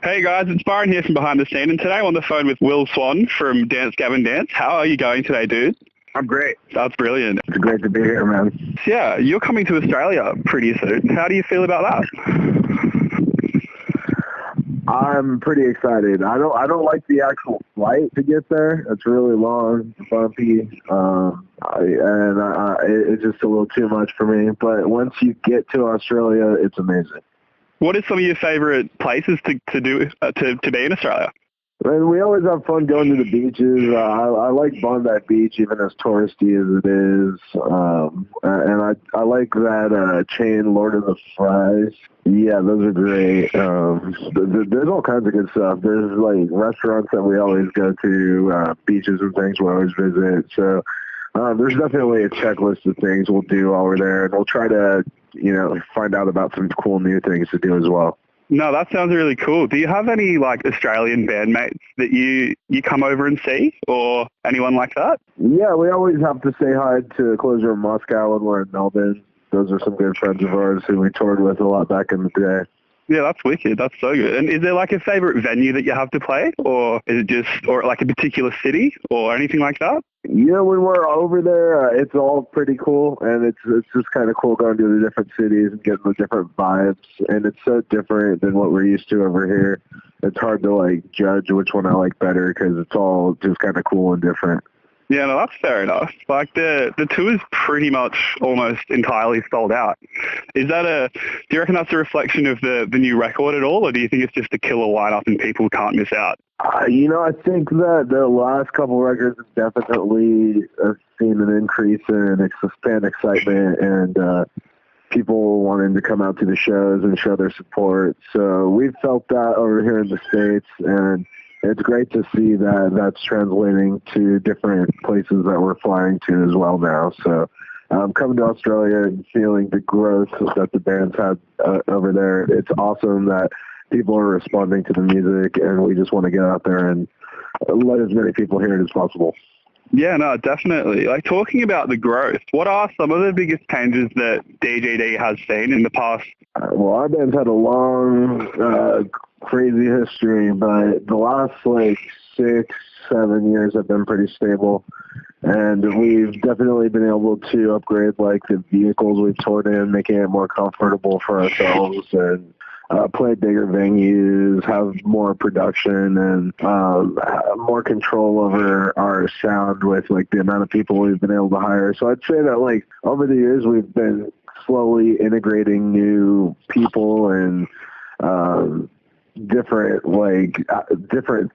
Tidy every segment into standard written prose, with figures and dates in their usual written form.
Hey guys, it's Byron here from Behind the Scene, and today I'm on the phone with Swan from Gavin Dance. How are you going today, dude? I'm great. That's brilliant. It's great to be here, man. Yeah, you're coming to Australia pretty soon. How do you feel about that? I'm pretty excited. I don't like the actual flight to get there. It's really long, bumpy, it's just a little too much for me. But once you get to Australia, it's amazing. What is some of your favourite places to do to be in Australia? And we always have fun going to the beaches. I like Bondi Beach, even as touristy as it is. And I like that chain, Lord of the Fries. Yeah, those are great. There's all kinds of good stuff. There's like restaurants that we always go to, beaches and things we always visit. So there's definitely a checklist of things we'll do while we're there, and we'll try to, find out about some cool new things to do as well. No, that sounds really cool. Do you have any Australian bandmates that you come over and see, or anyone like that? Yeah, we always have to say hi to Closure in Moscow when we're in Melbourne. Those are some good friends of ours who we toured with a lot back in the day. Yeah, that's wicked. That's so good. And is there a favourite venue that you have to play, or is it just, or a particular city, or anything like that? Yeah, when we're over there, it's all pretty cool, and it's just kind of cool going to the different cities and getting the different vibes, and it's so different than what we're used to over here. It's hard to judge which one I like better because it's all just kind of cool and different. Yeah, no, that's fair enough. The tour is pretty much almost entirely sold out. Do you reckon that's a reflection of the new record at all, or do you think it's just a killer lineup and people can't miss out? I think that the last couple records have definitely seen an increase in fan excitement and people wanting to come out to the shows and show their support. So we've felt that over here in the States, and it's great to see that that's translating to different places that we're flying to as well now. So coming to Australia and feeling the growth that the band's had over there, it's awesome that people are responding to the music, and we just want to get out there and let as many people hear it as possible. Yeah, no, definitely. Talking about the growth, what are some of the biggest changes that DGD has seen in the past? Well, our band's had a long, crazy history, but the last 6-7 years have been pretty stable. And we've definitely been able to upgrade the vehicles we've toured in, making it more comfortable for ourselves, and play bigger venues, have more production, and more control over our sound with the amount of people we've been able to hire. So I'd say that over the years we've been slowly integrating new people and different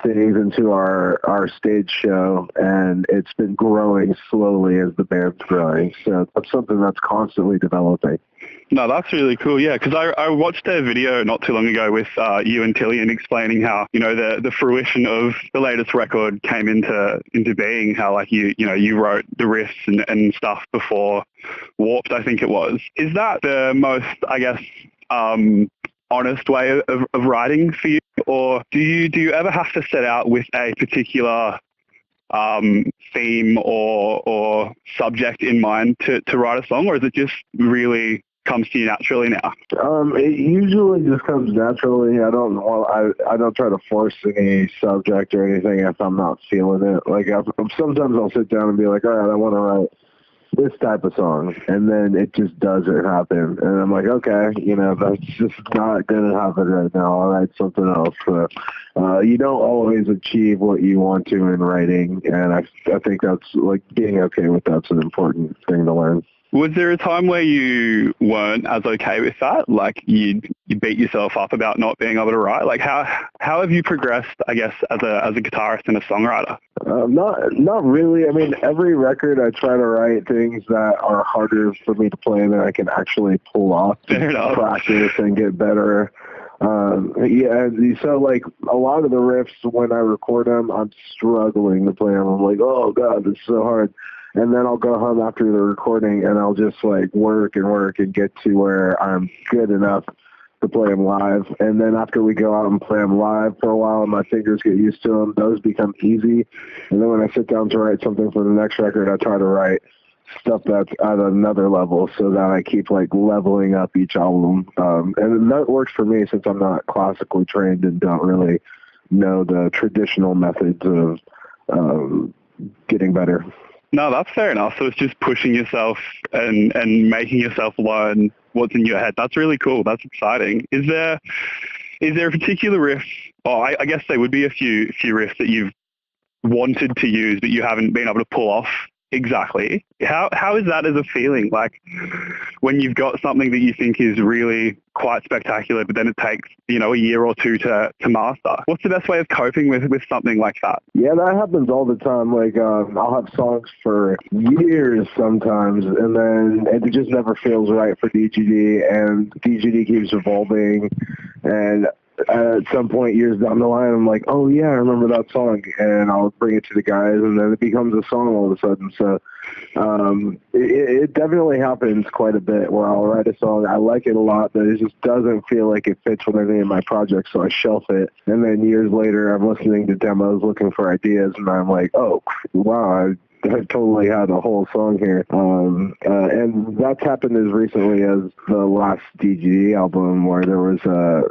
things into our stage show, and it's been growing slowly as the band's growing. So that's something that's constantly developing. No, that's really cool, yeah, because I watched a video not too long ago with you and Tillian explaining how, the fruition of the latest record came into being, how you wrote the riffs and stuff before Warped, I think it was. Is that the most, I guess, honest way of writing for you, or do you ever have to set out with a particular theme or subject in mind to write a song, or is it just really comes to you naturally now? It usually just comes naturally. I don't try to force any subject or anything if I'm not feeling it. Sometimes I'll sit down and be like, all right, I want to write this type of song, and then it just doesn't happen, and I'm like, okay, that's just not gonna happen right now. I'll write something else. You don't always achieve what you want to in writing, and I think that's being okay with that's an important thing to learn. Was there a time where you weren't as okay with that? You beat yourself up about not being able to write? How have you progressed, I guess, as a guitarist and a songwriter? Not really. I mean, every record I try to write things that are harder for me to play than I can actually pull off to practice and get better. So a lot of the riffs, when I record them, I'm struggling to play them. I'm like, oh God, it's so hard. And then I'll go home after the recording and I'll just work and get to where I'm good enough to play them live. And then after we go out and play them live for a while and my fingers get used to them, those become easy. And then when I sit down to write something for the next record, I try to write stuff that's at another level so that I keep like leveling up each album. And that works for me since I'm not classically trained and don't really know the traditional methods of getting better. No, that's fair enough. So it's just pushing yourself and making yourself learn what's in your head. That's really cool. That's exciting. Is there a particular riff? Oh, I guess there would be a few riffs that you've wanted to use but you haven't been able to pull off exactly. How is that as a feeling? Like when you've got something that you think is really quite spectacular, but then it takes, a year or two to master. What's the best way of coping with something like that? Yeah, that happens all the time. Like I'll have songs for years sometimes, and then it just never feels right for DGD, and DGD keeps evolving, and at some point years down the line, I'm like, oh yeah, I remember that song, and I'll bring it to the guys, and then it becomes a song all of a sudden. So it definitely happens quite a bit where I'll write a song, I like it a lot, but it just doesn't feel like it fits with any of my projects, so I shelf it. And then years later, I'm listening to demos, looking for ideas, and I'm like, oh wow, I totally had a whole song here. And that's happened as recently as the last DGD album, where there was a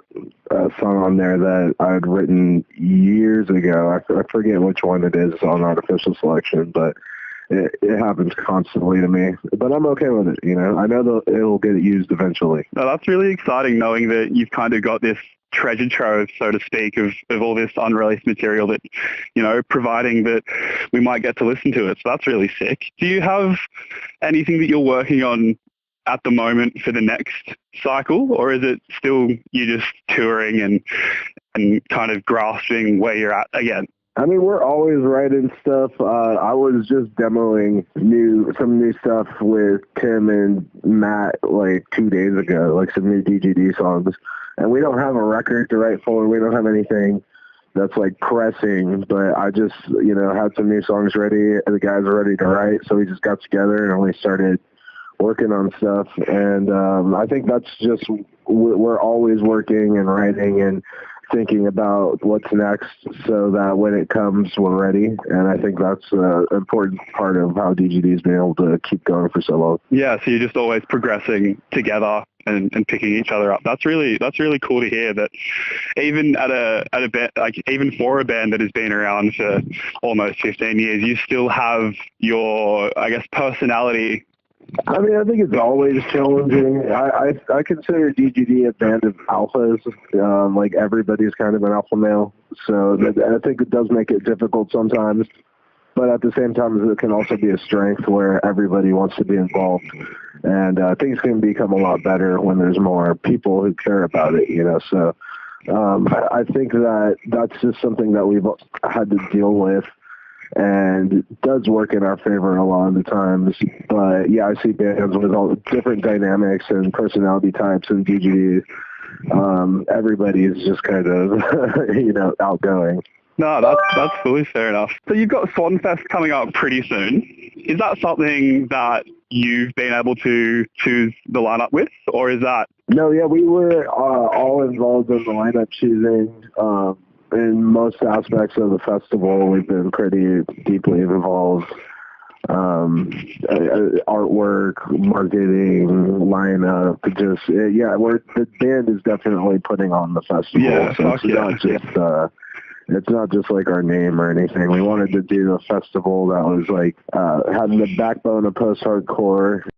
song on there that I had written years ago. I forget which one it is on Artificial Selection, but it happens constantly to me. But I'm okay with it, I know it'll get used eventually. No, that's really exciting, knowing that you've kind of got this treasure trove, so to speak, of all this unreleased material that, providing that we might get to listen to it. So that's really sick. Do you have anything that you're working on at the moment for the next cycle, or is it still you just touring and kind of grasping where you're at again? I mean, we're always writing stuff. I was just demoing some new stuff with Tim and Matt like 2 days ago, like some new DGD songs. And we don't have a record to write for. We don't have anything that's like pressing, but I just, had some new songs ready and the guys are ready to write. So we just got together and we started working on stuff. And I think that's just, we're always working and writing and thinking about what's next so that when it comes, we're ready. And I think that's an important part of how DGD's been able to keep going for so long. Yeah, so you're just always progressing together and picking each other up. That's really cool to hear that even at a band, like even for a band that has been around for almost 15 years, you still have your, I guess, personality. I mean, I think it's always challenging. I consider DGD a band of alphas. Like everybody's kind of an alpha male. So I think it does make it difficult sometimes. But at the same time, it can also be a strength where everybody wants to be involved. And things can become a lot better when there's more people who care about it, So I think that's just something that we've had to deal with. And it does work in our favor a lot of the times. But yeah, I see bands with all different dynamics and personality types and DGD. Everybody is just kind of, outgoing. No, that's fully fair enough. So you've got Swan Fest coming up pretty soon. Is that something that you've been able to choose the lineup with, or is that? No, yeah, we were all involved in the lineup choosing. In most aspects of the festival, we've been pretty deeply involved. Artwork, marketing, lineup, the band is definitely putting on the festival. Yeah, so it's not just like our name or anything. We wanted to do a festival that was like having the backbone of post-hardcore